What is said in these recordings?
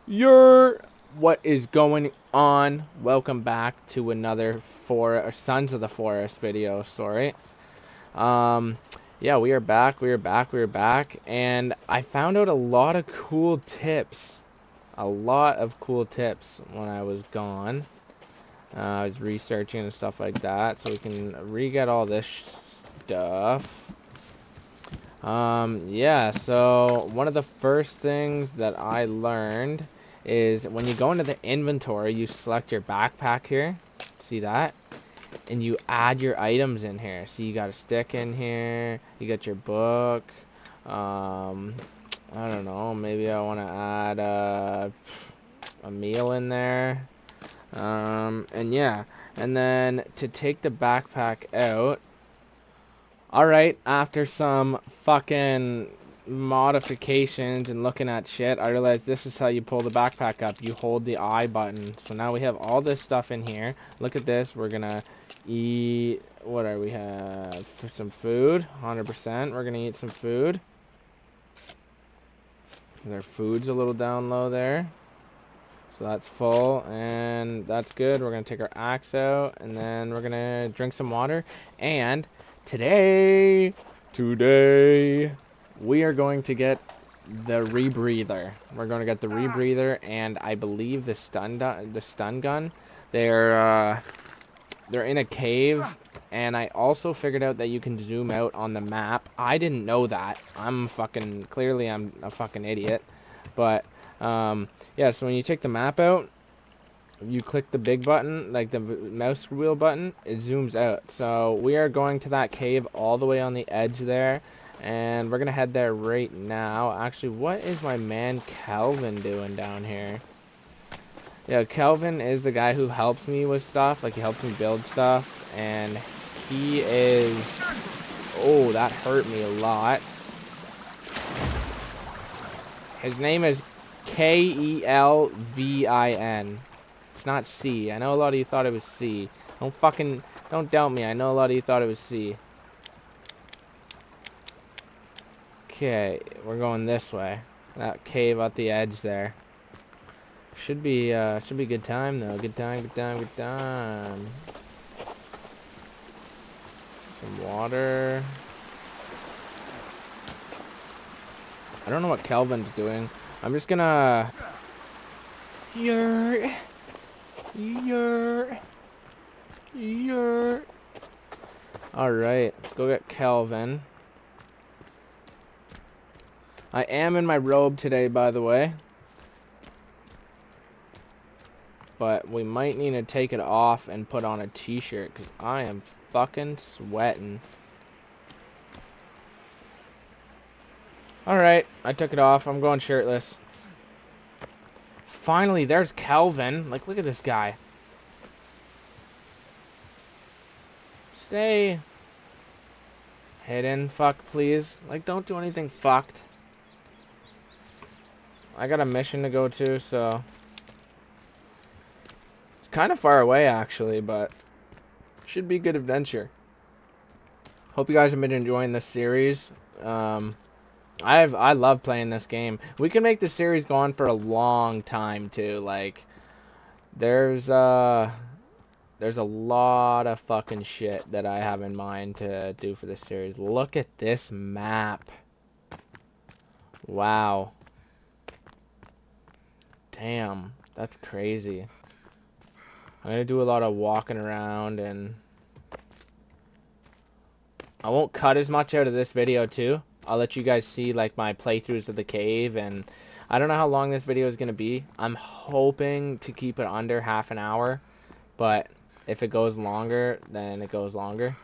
What is going on? Welcome back to another Sons of the Forest video, sorry. Um yeah, we are back, and I found out a lot of cool tips. A lot of cool tips when I was gone. I was researching and stuff like that, so we can re-get all this stuff. Yeah, so one of the first things that I learned is when you go into the inventory, you select your backpack here. See that? And you add your items in here. So you got a stick in here, you got your book. Um, I don't know, maybe I want to add a meal in there. And yeah, and then to take the backpack out, alright, after some fucking modifications and looking at shit, I realized this is how you pull the backpack up. You hold the I button. So now we have all this stuff in here. Look at this. We're gonna eat, what are we have? Some food, 100%. We're gonna eat some food. Our food's a little down low there. So that's full, and that's good. We're gonna take our axe out, and then we're gonna drink some water. And today, we are going to get the rebreather. We're going to get the rebreather, and I believe the stun gun. They're in a cave, and I also figured out that you can zoom out on the map. I didn't know that. Clearly I'm a fucking idiot, but yeah, so when you take the map out, you click the big button, like the mouse wheel button, it zooms out. So we are going to that cave all the way on the edge there, and we're gonna head there right now. Actually, what is my man Kelvin doing down here? Yeah, Kelvin is the guy who helps me with stuff, like he helps me build stuff, and he is... Oh, that hurt me a lot. His name is Kelvin. It's not C. I know a lot of you thought it was C. Don't doubt me. I know a lot of you thought it was C. Okay, we're going this way. That cave at the edge there. Should be a good time though. Good time. Some water. I don't know what Kelvin's doing. I'm just gonna... Yer. Alright, let's go get Kelvin. I am in my robe today, by the way. But we might need to take it off and put on a t-shirt, because I am fucking sweating. Alright, I took it off. I'm going shirtless. Finally, there's Kelvin. Like, look at this guy. Stay hidden, fuck, please. Like, don't do anything fucked. I got a mission to go to, so... It's kind of far away, actually, but... Should be a good adventure. Hope you guys have been enjoying this series. I love playing this game. We can make this series go on for a long time, too. Like, there's a lot of fucking shit that I have in mind to do for this series. Look at this map. Wow. Damn, that's crazy. I'm gonna do a lot of walking around, and I won't cut as much out of this video too. I'll let you guys see like my playthroughs of the cave, and I don't know how long this video is gonna be. I'm hoping to keep it under half an hour, but if it goes longer, then it goes longer.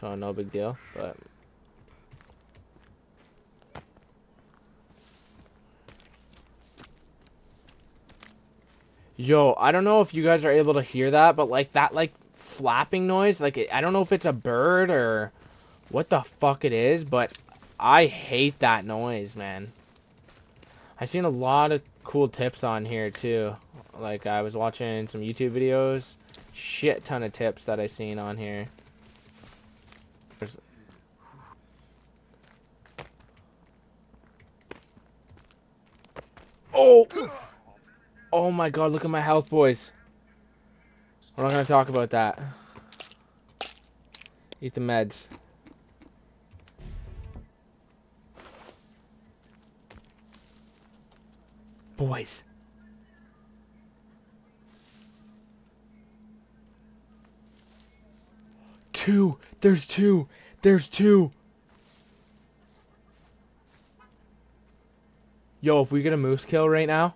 So no big deal, but... Yo, I don't know if you guys are able to hear that, but like that like flapping noise, like I don't know if it's a bird or what the fuck it is, but I hate that noise, man. I've seen a lot of cool tips on here too. Like I was watching some YouTube videos, shit ton of tips that I seen on here. There's... Oh! Oh my god, look at my health, boys. We're not gonna talk about that. Eat the meds. Boys. Two! There's two! There's two! Yo, if we get a moose kill right now...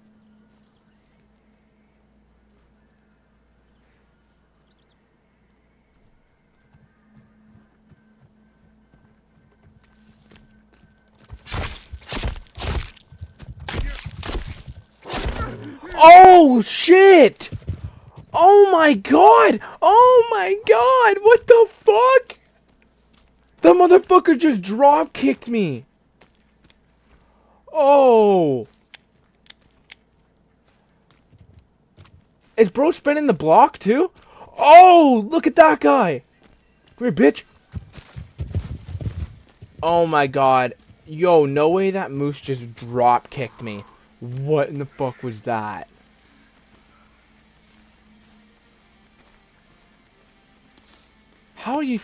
Oh, shit! Oh my god! Oh my god! What the fuck? The motherfucker just drop kicked me! Oh! Is bro spinning the block too? Oh! Look at that guy! Come here, bitch! Oh my god. Yo, no way that moose just drop kicked me. What in the fuck was that? How do you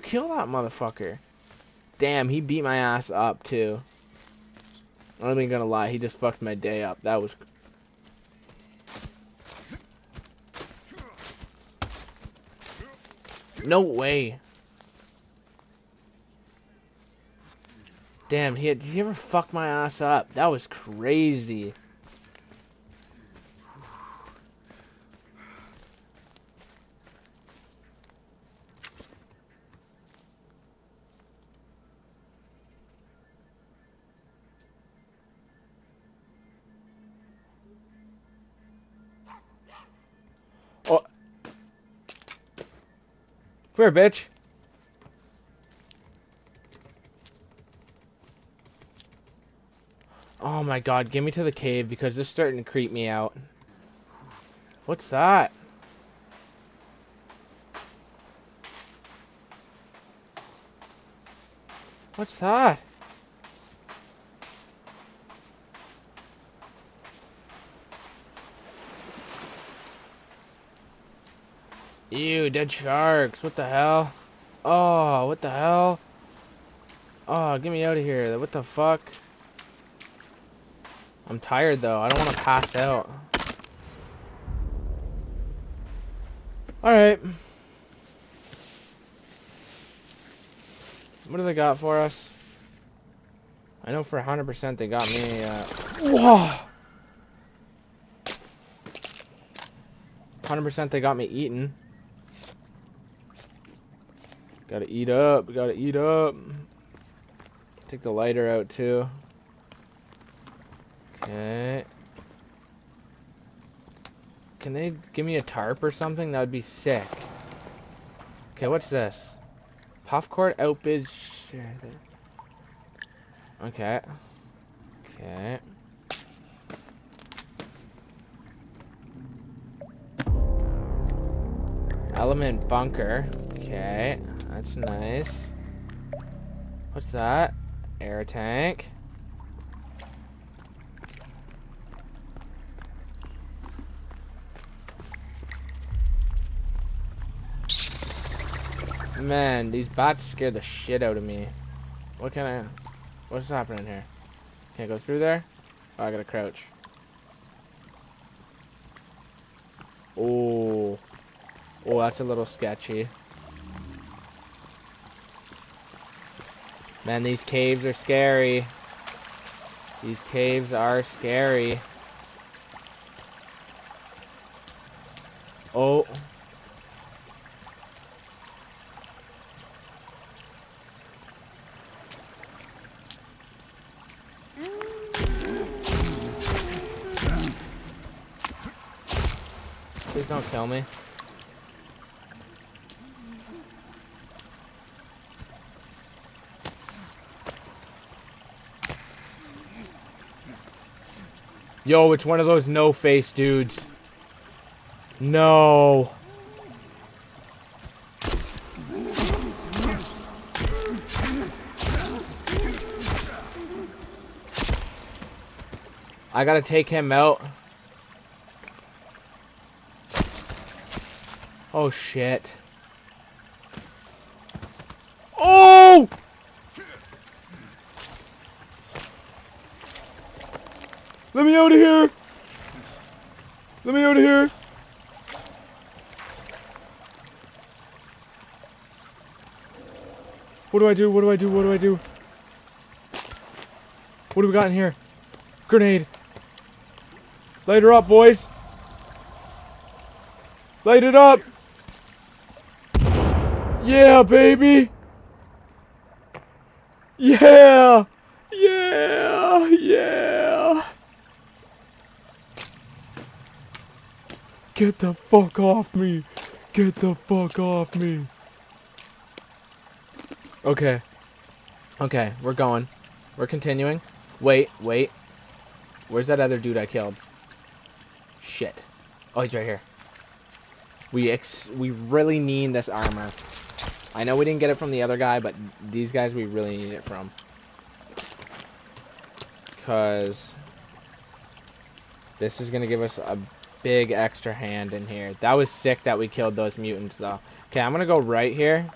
kill that motherfucker? Damn, he beat my ass up too. I'm not even gonna lie, he just fucked my day up. That was... No way. Damn, did he ever fuck my ass up? That was crazy. Oh. Come here, bitch. Oh my god, get me to the cave because this is starting to creep me out. What's that? What's that? Ew, dead sharks. What the hell? Oh, what the hell? Oh, get me out of here. What the fuck? I'm tired though. I don't want to pass out. Alright. What do they got for us? I know for 100% they got me, Whoa! 100% they got me eating. Gotta eat up, gotta eat up. Take the lighter out too. Okay. Can they give me a tarp or something? That would be sick. Okay, what's this? Puffcourt outbid. Okay. Okay. Element bunker. Okay, that's nice. What's that? Air tank. Man, these bats scare the shit out of me. What's happening here? Can't go through there? Oh, I gotta crouch. Oh. Oh, that's a little sketchy. Man, these caves are scary. These caves are scary. Oh. Please don't kill me. Yo, it's one of those no-face dudes. No. I gotta take him out. Oh shit. Oh! Let me out of here! Let me out of here! What do I do? What do I do? What do I do? What do we got in here? Grenade. Light her up, boys. Light it up. Yeah, baby. Yeah. Yeah. Yeah. Get the fuck off me. Get the fuck off me. Okay. Okay, we're going. We're continuing. Wait, wait. Where's that other dude I killed? Shit. Oh, he's right here. We really need this armor. I know we didn't get it from the other guy, but these guys we really need it from. Because this is going to give us a big extra hand in here. That was sick that we killed those mutants, though. Okay, I'm going to go right here.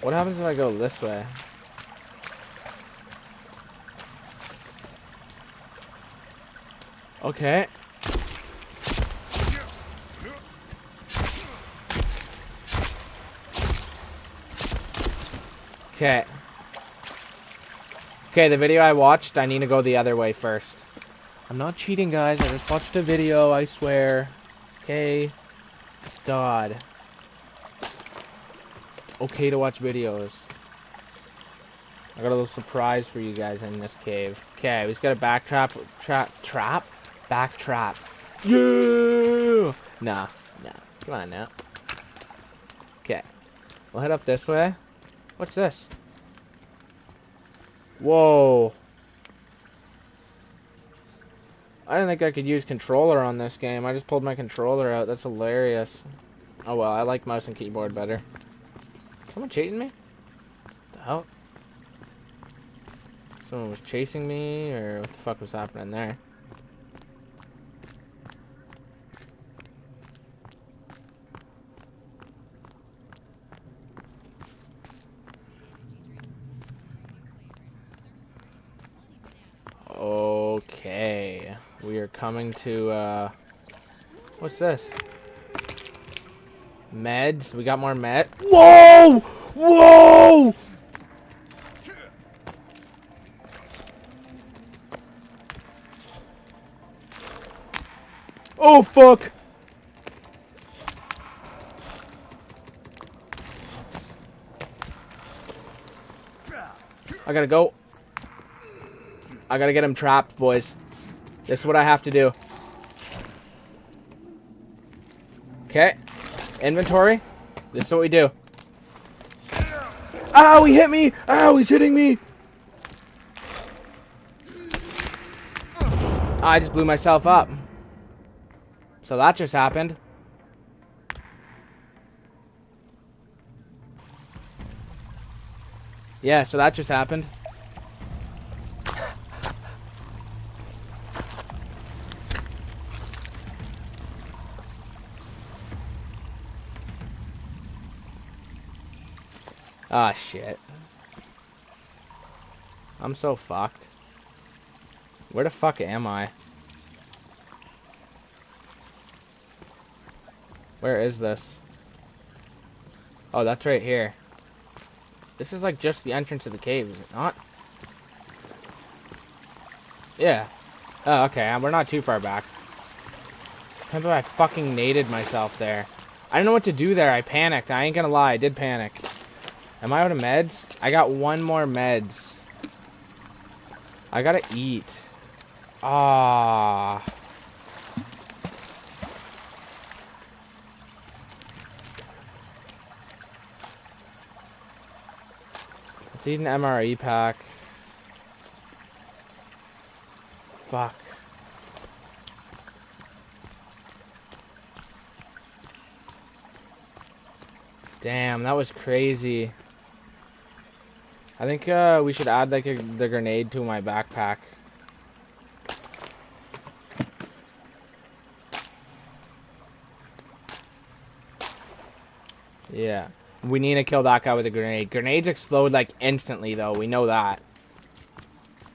What happens if I go this way? Okay. Okay. Okay, the video I watched, I need to go the other way first. I'm not cheating, guys. I just watched a video, I swear. Okay. God. Okay to watch videos. I got a little surprise for you guys in this cave. Okay, we just got a back trap. Back trap. Yeah! Nah. Come on now. Okay. We'll head up this way. What's this? Whoa. I didn't think I could use controller on this game. I just pulled my controller out. That's hilarious. Oh well, I like mouse and keyboard better. Someone chasing me? What the hell? Someone was chasing me, or what the fuck was happening there? Okay. We are coming to, what's this? Meds? We got more med. Whoa! Whoa! Oh, fuck! I gotta go. I gotta get him trapped, boys. This is what I have to do. Okay. Inventory. This is what we do. Ow, he hit me! Ow, he's hitting me! I just blew myself up. So that just happened. Yeah, so that just happened. Ah, shit. I'm so fucked. Where the fuck am I? Where is this? Oh, that's right here. This is like just the entrance of the cave, is it not? Yeah. Oh, okay. We're not too far back. Remember I fucking naded myself there. I didn't know what to do there. I panicked. I ain't gonna lie. I did panic. Am I out of meds? I got one more meds. I gotta eat. Ah. Let's eat an MRE pack. Fuck. Damn, that was crazy. I think we should add like the grenade to my backpack. Yeah. We need to kill that guy with a grenade. Grenades explode like instantly though, we know that.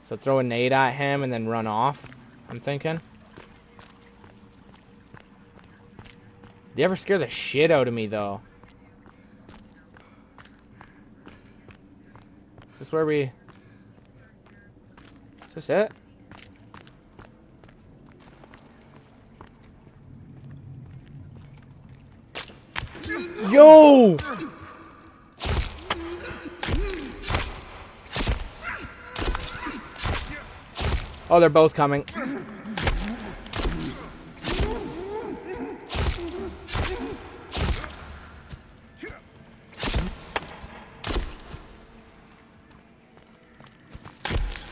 So throw a nade at him and then run off, I'm thinking. They ever scare the shit out of me though. Is this where we... Is this it? Yo! Oh, they're both coming.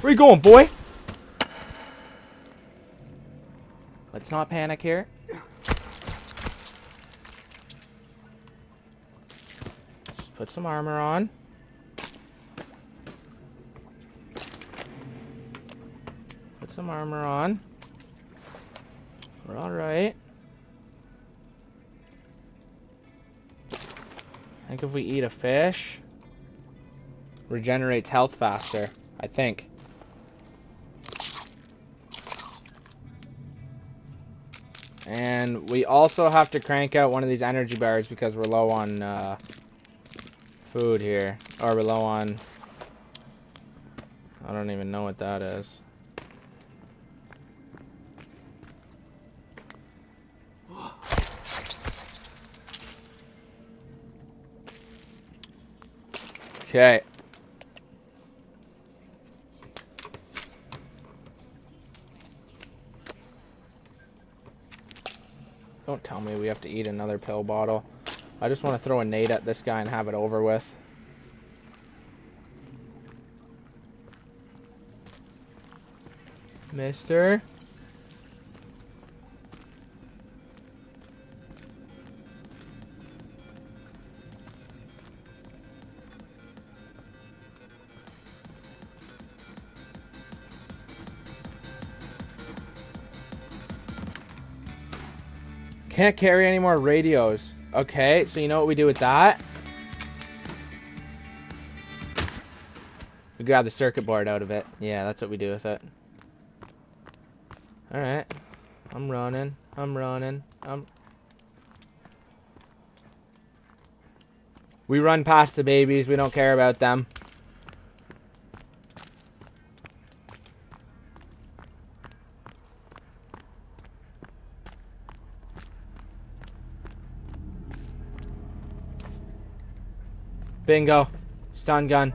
Where you going, boy? Let's not panic here. Just put some armor on. Put some armor on. We're alright. I think if we eat a fish, regenerates health faster. I think. And we also have to crank out one of these energy bars because we're low on food here. Or we're low on... I don't even know what that is. Okay. Don't tell me we have to eat another pill bottle. I just want to throw a nade at this guy and have it over with. Mister? Can't carry any more radios. Okay, so you know what we do with that? We grab the circuit board out of it. Yeah, that's what we do with it. Alright. I'm running. We run past the babies. We don't care about them. Bingo. Stun gun.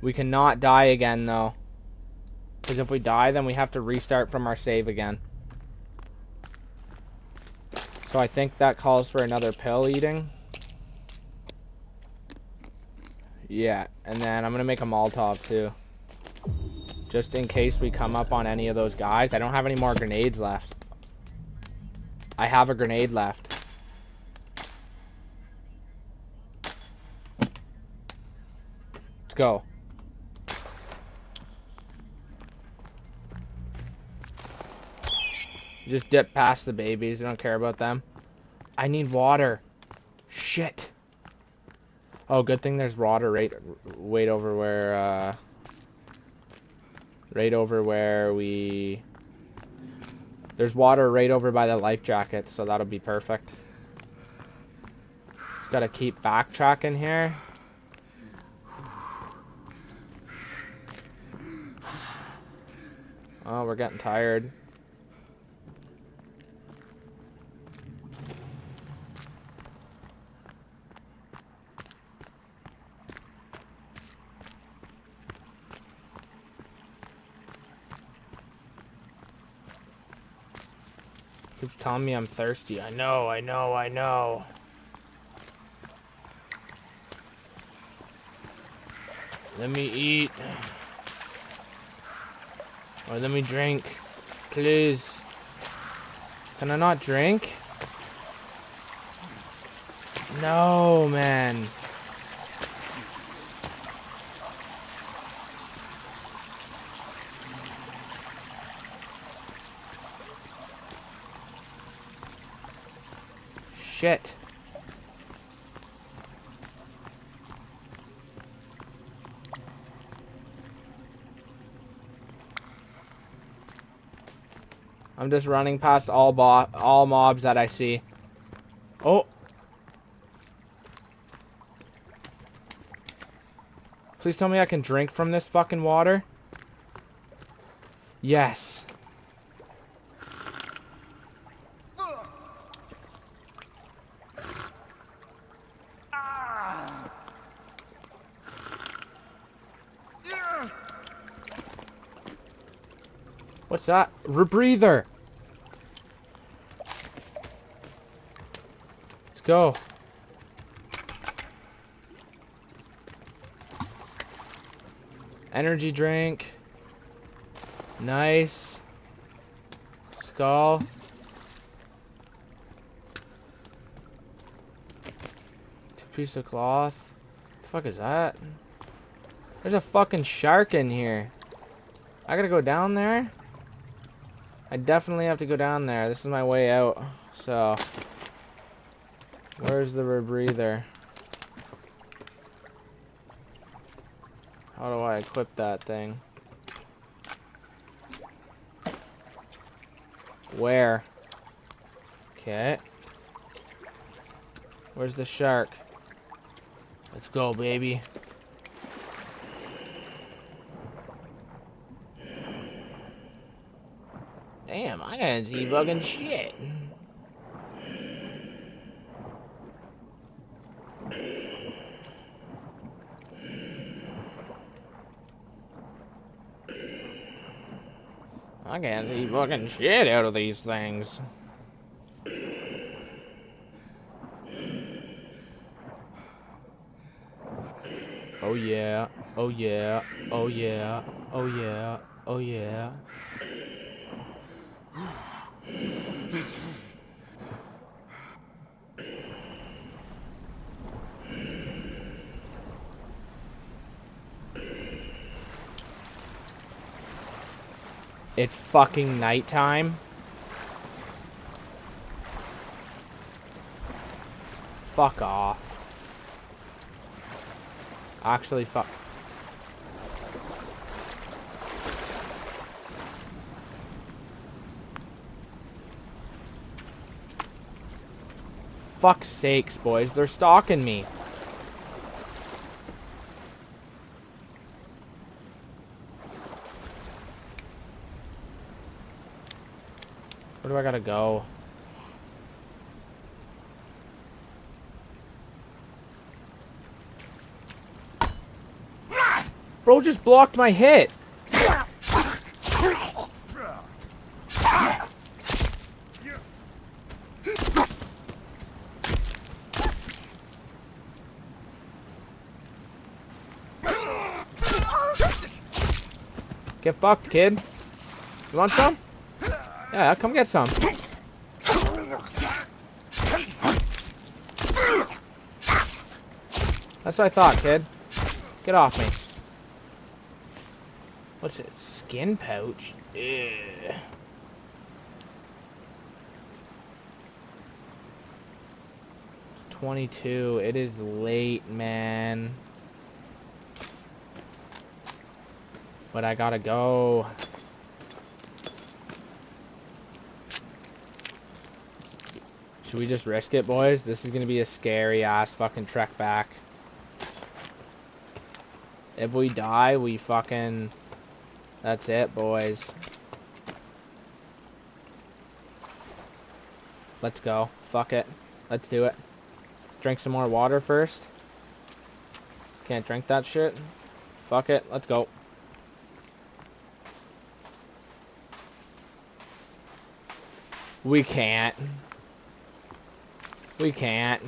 We cannot die again, though. Because if we die, then we have to restart from our save again. So I think that calls for another pill eating. Yeah, and then I'm going to make a Molotov, too. Just in case we come up on any of those guys. I don't have any more grenades left. I have a grenade left. Let's go. Just dip past the babies. I don't care about them. I need water. Shit. Oh, good thing there's water right over where there's water right over by the life jacket, so that'll be perfect. Just gotta keep backtracking here. Oh, we're getting tired. Keeps telling me I'm thirsty. I know. Let me eat. Or let me drink. Please. Can I not drink? No, man. Shit. I'm just running past all mobs that I see. Oh. Please tell me I can drink from this fucking water. Yes. What's that? Rebreather. Let's go. Energy drink. Nice. Skull. Piece of cloth. What the fuck is that? There's a fucking shark in here. I gotta go down there? I definitely have to go down there. This is my way out. So, where's the rebreather? How do I equip that thing? Where? Okay. Where's the shark? Let's go, baby. Damn, I gotta see fucking shit. I can't see fucking shit out of these things. Oh yeah, oh yeah, oh yeah, oh yeah, oh yeah. It's fucking nighttime. Fuck off. Actually, fuck. Fuck's sakes, boys. They're stalking me. Where do I gotta go? Bro just blocked my hit. Get fucked, kid. You want some? Yeah, come get some. That's what I thought, kid. Get off me. What's it? Skin pouch? Ugh. It's 22. It is late, man. But I gotta go. Should we just risk it, boys? This is gonna be a scary ass fucking trek back. If we die, we fucking... That's it, boys. Let's go. Fuck it. Let's do it. Drink some more water first. Can't drink that shit. Fuck it. Let's go. We can't. We can't.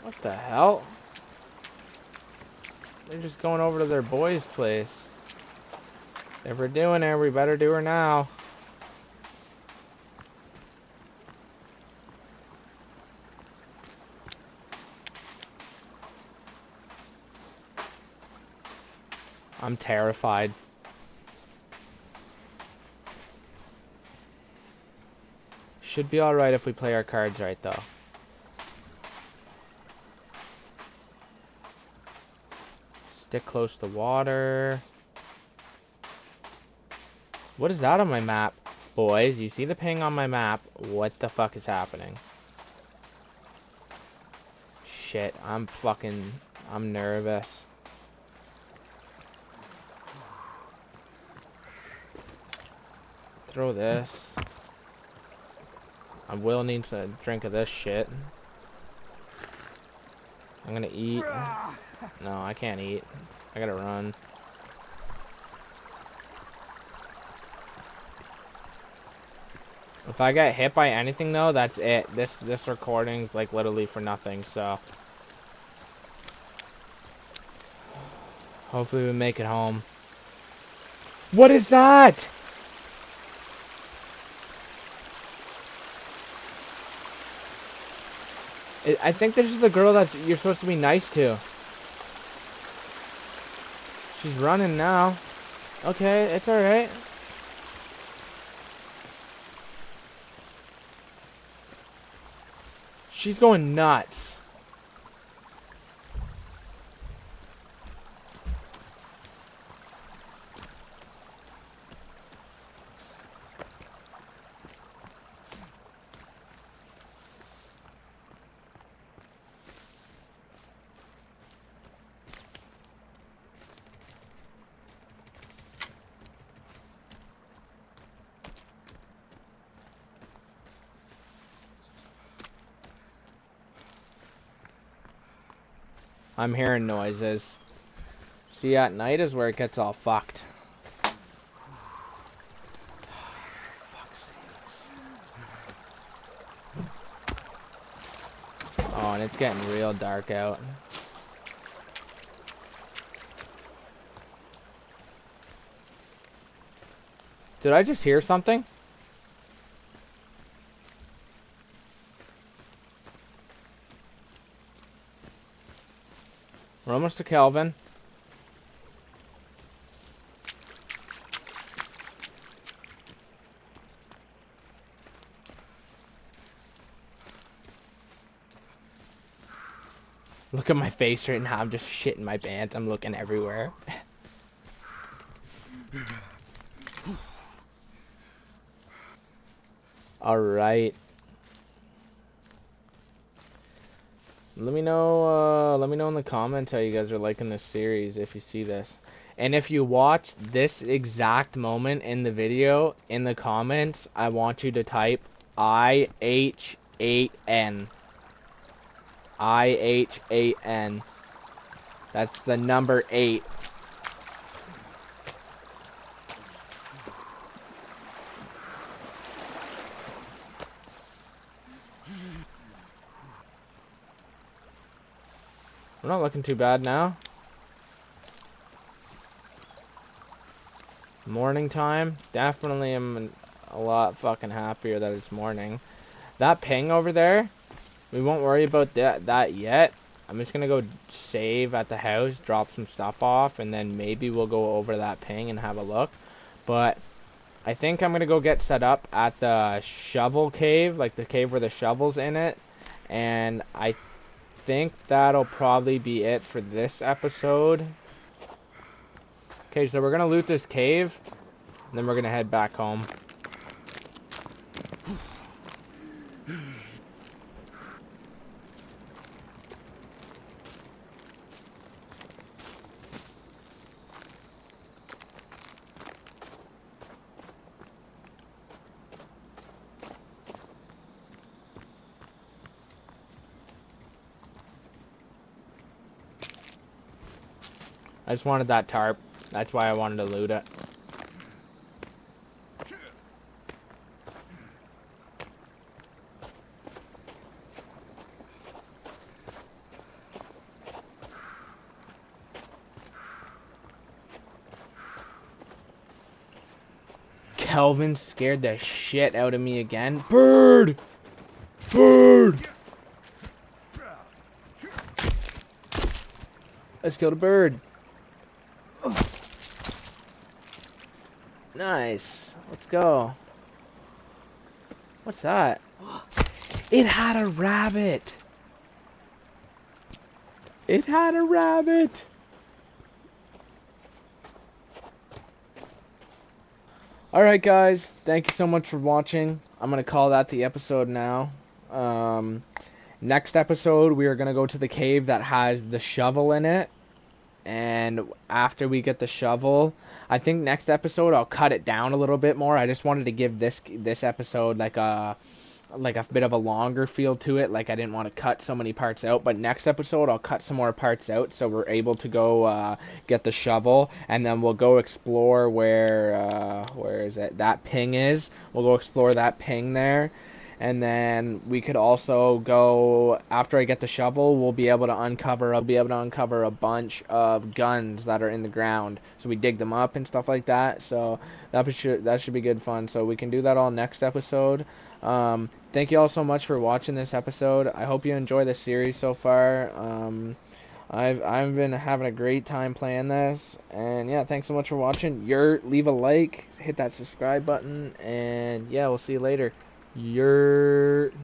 What the hell? They're just going over to their boy's place. If we're doing her, we better do her now. I'm terrified. Should be alright if we play our cards right, though. Stick close to water. What is that on my map? Boys, you see the ping on my map. What the fuck is happening? Shit, I'm nervous. Throw this. I will need a drink of this shit. I'm gonna eat. No, I can't eat. I gotta run. If I get hit by anything though, that's it. This recording's like literally for nothing, so hopefully we make it home. What is that? I think this is the girl that you're supposed to be nice to. She's running now. Okay, it's alright. She's going nuts. I'm hearing noises. See, at night is where it gets all fucked. Fuck's sakes. Oh, and it's getting real dark out. Did I just hear something? We're almost to Kelvin. Look at my face right now. I'm just shitting my pants. I'm looking everywhere. Alright. Let me know in the comments how you guys are liking this series if you see this. And if you watch this exact moment in the video, in the comments, I want you to type IH8N. IH8N. That's the number 8. We're not looking too bad now. Morning time. Definitely am a lot fucking happier that it's morning. That ping over there, we won't worry about that yet. I'm just gonna go save at the house, drop some stuff off, and then maybe we'll go over that ping and have a look. But I think I'm gonna go get set up at the shovel cave, like the cave where the shovel's in it. And I think that'll probably be it for this episode. Okay, so we're gonna loot this cave, and then we're gonna head back home. I just wanted that tarp. That's why I wanted to loot it. Kelvin scared the shit out of me again. Bird! Bird! Let's kill the bird. Nice. Let's go. What's that? It had a rabbit. It had a rabbit. Alright guys, thank you so much for watching. I'm going to call that the episode now. Next episode, we are going to go to the cave that has the shovel in it. And after we get the shovel, I think next episode I'll cut it down a little bit more. I just wanted to give this episode like a bit of a longer feel to it. Like I didn't want to cut so many parts out, but next episode I'll cut some more parts out so we're able to go get the shovel, and then we'll go explore where is it? That ping is. We'll go explore that ping there. And then we could also go, after I get the shovel, I'll be able to uncover a bunch of guns that are in the ground. So we dig them up and stuff like that. So that should be good fun. So we can do that all next episode. Thank you all so much for watching this episode. I hope you enjoy the series so far. I've been having a great time playing this, and yeah, thanks so much for watching. Leave a like, hit that subscribe button, and yeah, we'll see you later.